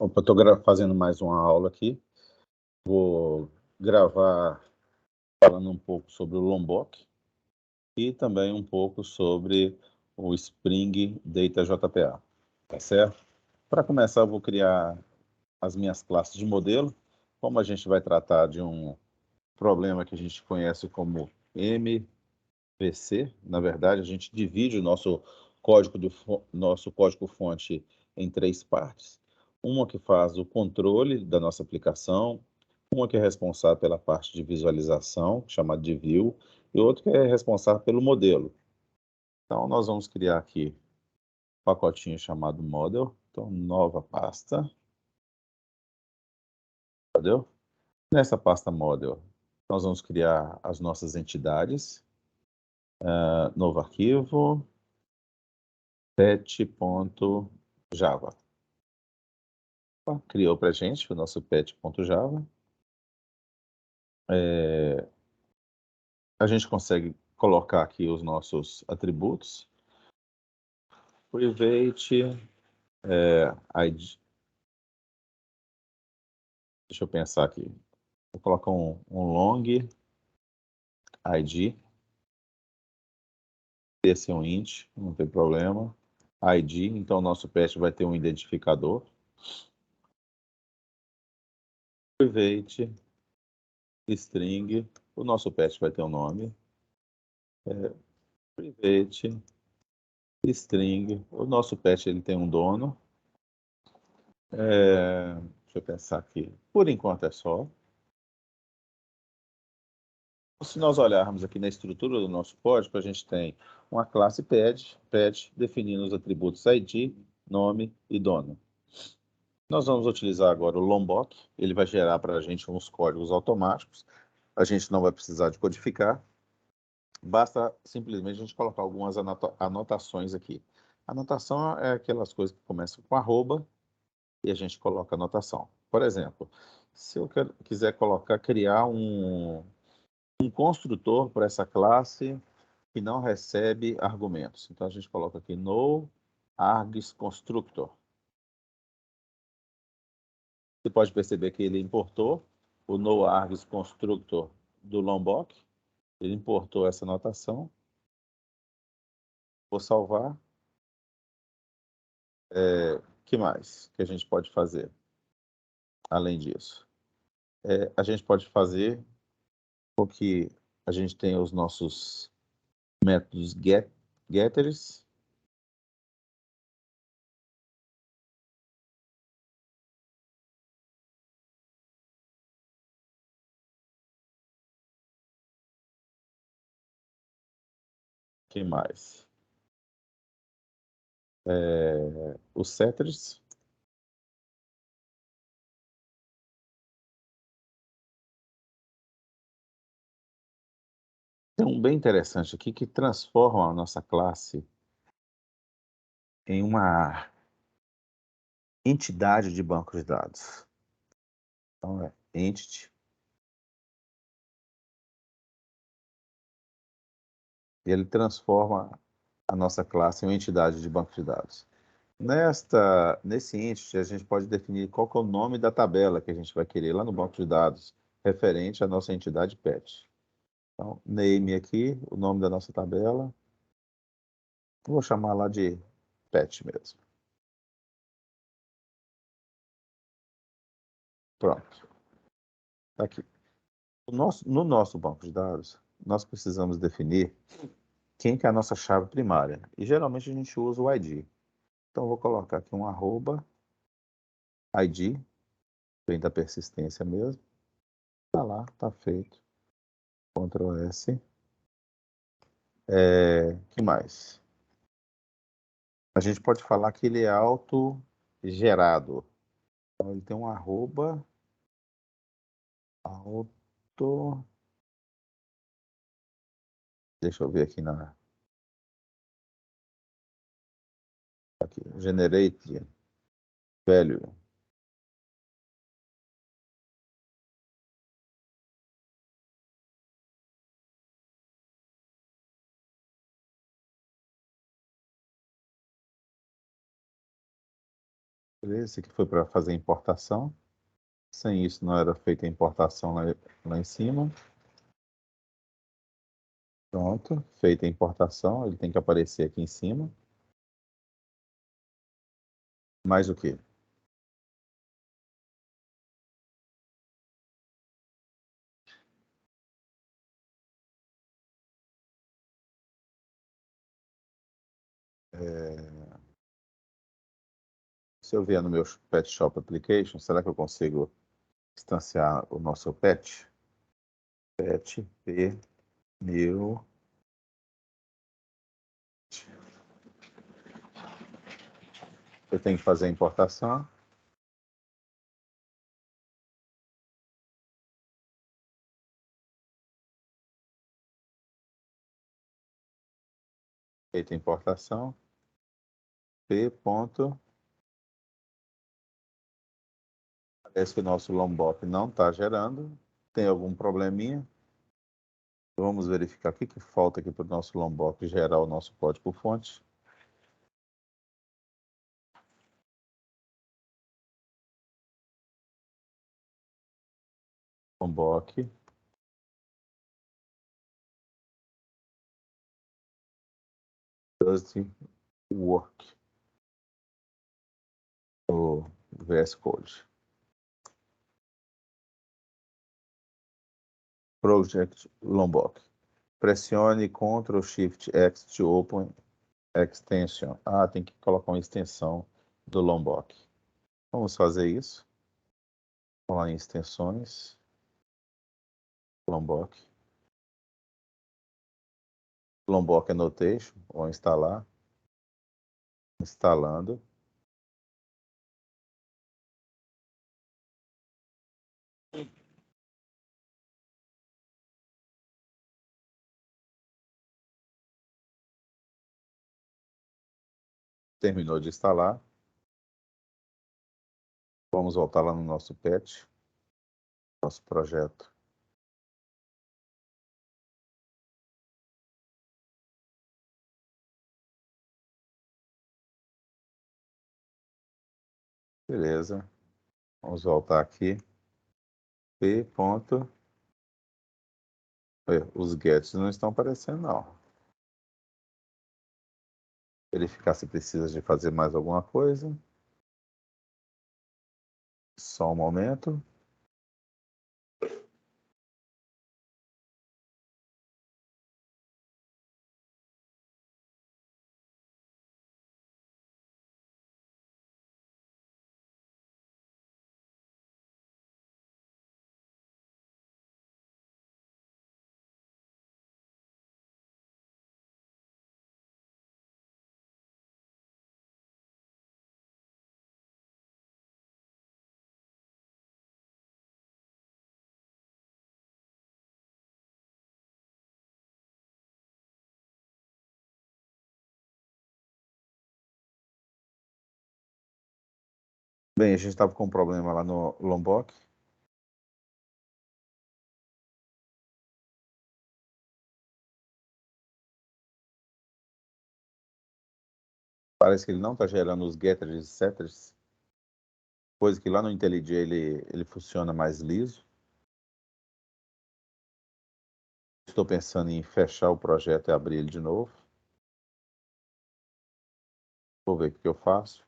Opa, estou fazendo mais uma aula aqui. Vou gravar falando um pouco sobre o Lombok e também um pouco sobre o Spring Data JPA, tá certo? Para começar, eu vou criar as minhas classes de modelo. Como a gente vai tratar de um problema que a gente conhece como MVC, na verdade, a gente divide o nosso código-fonte em 3 partes. Uma que faz o controle da nossa aplicação, uma que é responsável pela parte de visualização, chamada de view, e outra que é responsável pelo modelo. Então, nós vamos criar aqui um pacotinho chamado model. Então, nova pasta. Entendeu? Nessa pasta model, nós vamos criar as nossas entidades. Novo arquivo, pet.java. Criou para a gente o nosso pet.java. A gente consegue colocar aqui os nossos atributos. Private, ID. Deixa eu pensar aqui. Vou colocar um long ID. Esse é um int, não tem problema. ID, então o nosso pet vai ter um identificador. Private, string, o nosso pet vai ter um nome. Private, string, o nosso pet ele tem um dono. Deixa eu pensar aqui. Por enquanto é só. Se nós olharmos aqui na estrutura do nosso código, a gente tem uma classe pet definindo os atributos ID, nome e dono. Nós vamos utilizar agora o Lombok, ele vai gerar para a gente uns códigos automáticos, a gente não vai precisar de codificar, basta simplesmente a gente colocar algumas anotações aqui. Anotação é aquelas coisas que começam com arroba e a gente coloca anotação. Por exemplo, se eu quiser criar um construtor para essa classe que não recebe argumentos. Então, a gente coloca aqui no args constructor. Você pode perceber que ele importou o no args constructor do Lombok. Ele importou essa notação. Vou salvar. Que mais que a gente pode fazer além disso? A gente pode fazer com que a gente tenha os nossos métodos getters. Que mais? Os setters. Tem um bem interessante aqui que transforma a nossa classe em uma entidade de banco de dados. Então, é entity. Ele transforma a nossa classe em uma entidade de banco de dados. Nesse entity, a gente pode definir qual que é o nome da tabela que a gente vai querer lá no banco de dados, referente à nossa entidade pet. Então, name aqui, o nome da nossa tabela. Vou chamar lá de pet mesmo. Pronto. Tá aqui. No nosso banco de dados, nós precisamos definir quem que é a nossa chave primária. E geralmente a gente usa o ID. Então, eu vou colocar aqui um arroba ID, vem da persistência mesmo. Tá lá, tá feito. Ctrl S. Que mais? A gente pode falar que ele é autogerado. Então, ele tem um arroba auto. Deixa eu ver aqui aqui, generate value. Esse aqui foi para fazer importação. Sem isso não era feita a importação lá em cima. Pronto, feita a importação, ele tem que aparecer aqui em cima. Mais o quê? Se eu vier no meu Pet Shop Application, será que eu consigo instanciar o nosso pet? Pet P new. Eu tenho que fazer a importação. Feita a importação. P ponto. Parece que o nosso Lombok não está gerando. Tem algum probleminha? Vamos verificar o que falta aqui para o nosso Lombok gerar o nosso código-fonte. Lombok. Does work. O VS Code. Project Lombok. Pressione Ctrl Shift X to open extension. Ah, tem que colocar uma extensão do Lombok. Vamos fazer isso. Vamos lá em extensões. Lombok. Lombok Annotation. Vou instalar. Instalando. Terminou de instalar. Vamos voltar lá no nosso pet. Nosso projeto. Beleza. Vamos voltar aqui. P. Ponto. Os gets não estão aparecendo, não. Verificar se precisa de fazer mais alguma coisa. Só um momento. Bem, a gente estava com um problema lá no Lombok. Parece que ele não está gerando os getters e setters. Coisa que lá no IntelliJ ele funciona mais liso. Estou pensando em fechar o projeto e abrir ele de novo. Vou ver o que eu faço.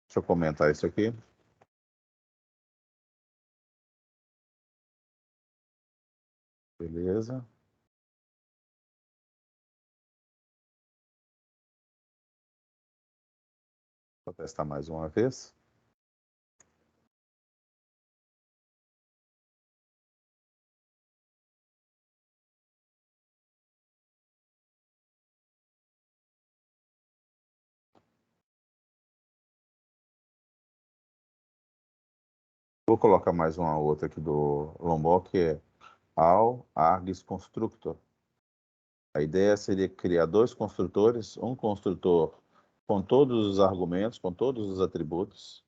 Deixa eu comentar isso aqui. Beleza. Vou testar mais uma vez. Vou colocar mais uma outra aqui do Lombok, que é All Args Constructor. A ideia seria criar dois construtores, um construtor com todos os argumentos, com todos os atributos,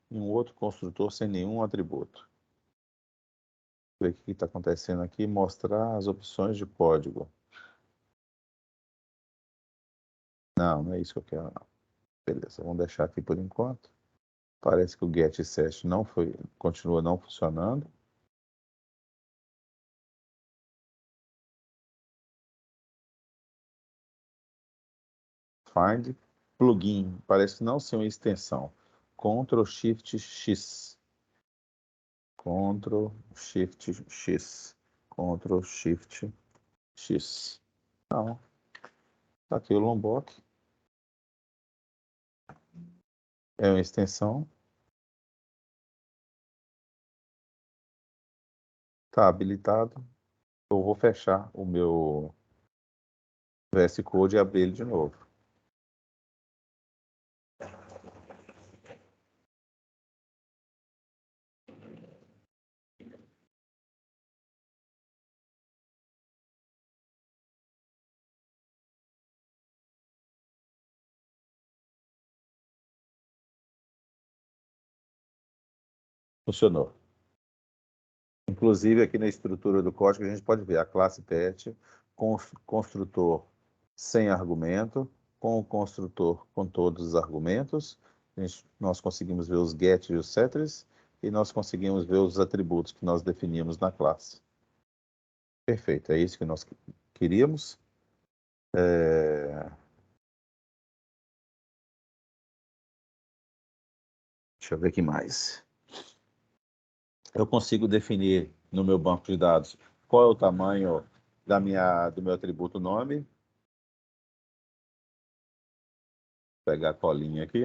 e um outro construtor sem nenhum atributo. Ver o que está acontecendo aqui, mostrar as opções de código. Não, não é isso que eu quero, não. Beleza, vamos deixar aqui por enquanto. Parece que o getSet continua não funcionando. Find plugin, parece não ser uma extensão. Ctrl Shift X. Ctrl Shift X. Ctrl Shift X. Não. Tá aqui o Lombok. É uma extensão. Está habilitado. Eu vou fechar o meu VS Code e abrir ele de novo. Funcionou. Inclusive, aqui na estrutura do código, a gente pode ver a classe pet, com construtor sem argumento, com o construtor com todos os argumentos. Nós conseguimos ver os get e os setters, e nós conseguimos ver os atributos que nós definimos na classe. Perfeito, é isso que nós queríamos. Deixa eu ver aqui mais. Eu consigo definir no meu banco de dados qual é o tamanho do meu atributo nome. Vou pegar a colinha aqui.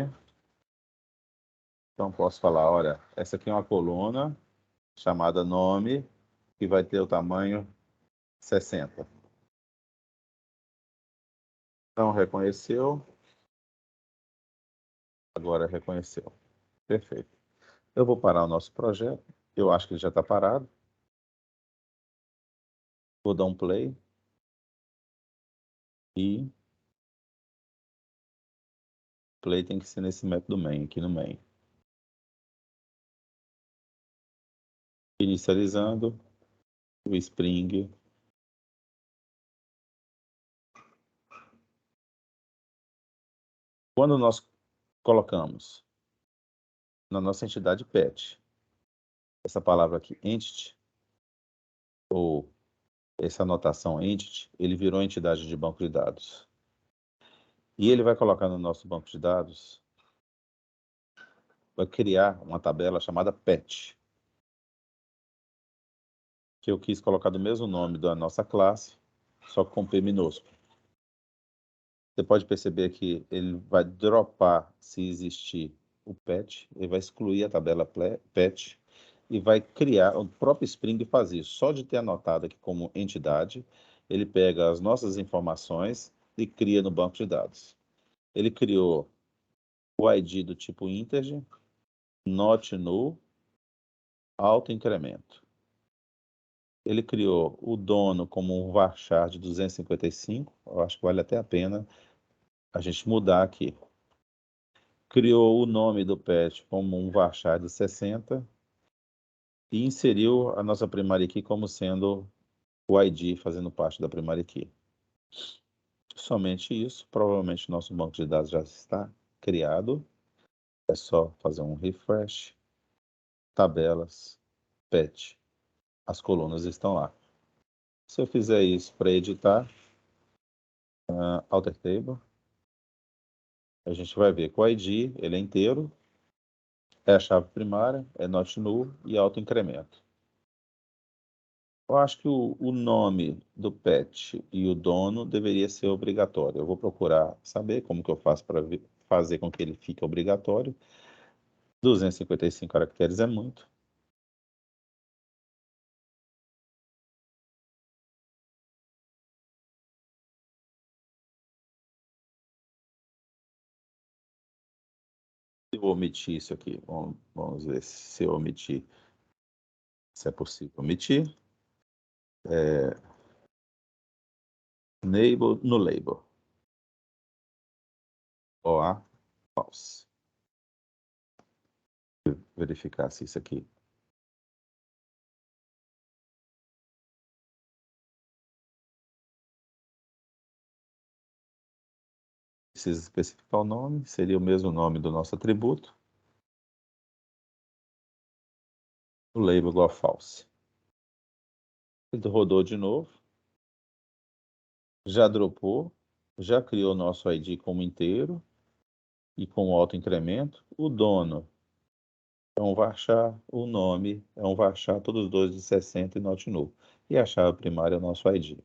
Então, posso falar, olha, essa aqui é uma coluna chamada nome, que vai ter o tamanho 60. Então, reconheceu. Agora reconheceu. Perfeito. Eu vou parar o nosso projeto. Eu acho que ele já está parado. Vou dar um play. E play tem que ser nesse método main, aqui no main. Inicializando o Spring. Quando nós colocamos na nossa entidade pet essa palavra aqui, entity, ou essa anotação entity, ele virou entidade de banco de dados. E ele vai colocar no nosso banco de dados, vai criar uma tabela chamada pet, que eu quis colocar do mesmo nome da nossa classe, só com P minúsculo. Você pode perceber que ele vai dropar se existir o pet, ele vai excluir a tabela pet e vai criar, o próprio Spring faz isso. Só de ter anotado aqui como entidade, ele pega as nossas informações e cria no banco de dados. Ele criou o ID do tipo integer, not null, autoincremento. Ele criou o dono como um varchar de 255, eu acho que vale até a pena a gente mudar aqui. Criou o nome do pet como um varchar de 60 e inseriu a nossa primary key como sendo o ID fazendo parte da primary key. Somente isso, provavelmente nosso banco de dados já está criado. É só fazer um refresh, tabelas, pet. As colunas estão lá. Se eu fizer isso para editar, Alter Table, a gente vai ver que o ID ele é inteiro, é a chave primária, é not null e autoincremento. Eu acho que o nome do pet e o dono deveria ser obrigatório. Eu vou procurar saber como que eu faço para fazer com que ele fique obrigatório. 255 caracteres é muito. Eu vou omitir isso aqui. Vamos ver se eu omitir. Se é possível omitir. Enable no label. OA false. Verificar se isso aqui. Precisa especificar o nome. Seria o mesmo nome do nosso atributo. o label igual a false. Ele rodou de novo, já dropou, já criou nosso ID como inteiro e com alto incremento. O dono é um varchar, o nome é um varchar, todos os dois de 60 e not null. E a chave primária é o nosso ID.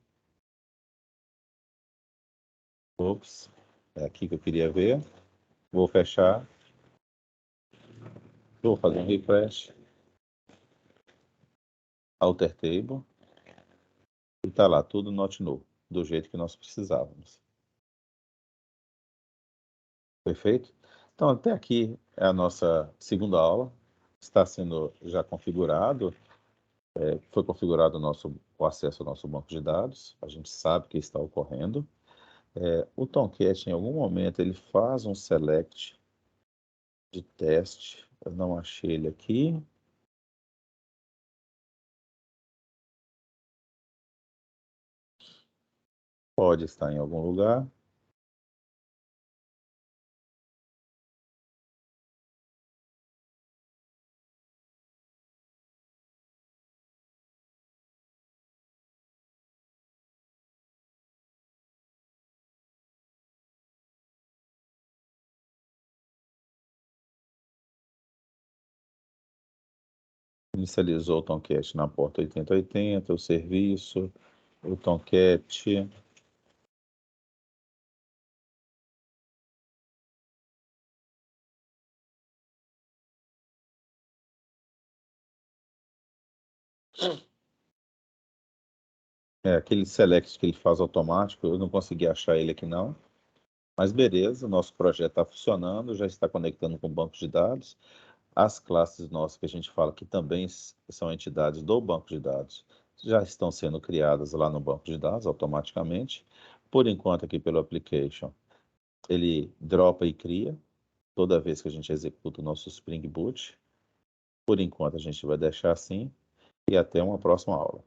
Ops, é aqui que eu queria ver. Vou fechar. Vou fazer um refresh. Alter table. E está lá, tudo not null, do jeito que nós precisávamos. Perfeito? Então, até aqui é a nossa segunda aula. Está sendo já configurado. Foi configurado o acesso ao nosso banco de dados. A gente sabe que está ocorrendo. O Tomcat, em algum momento, ele faz um select de teste. Eu não achei ele aqui. Pode estar em algum lugar. Inicializou o Tomcat na porta 8080, o serviço, o Tomcat. Aquele select que ele faz automático, eu não consegui achar ele aqui não. Mas beleza, o nosso projeto está funcionando, já está conectando com o banco de dados. As classes nossas que a gente fala que também são entidades do banco de dados, já estão sendo criadas lá no banco de dados automaticamente. Por enquanto aqui pelo application, ele dropa e cria toda vez que a gente executa o nosso Spring Boot. Por enquanto a gente vai deixar assim e até uma próxima aula.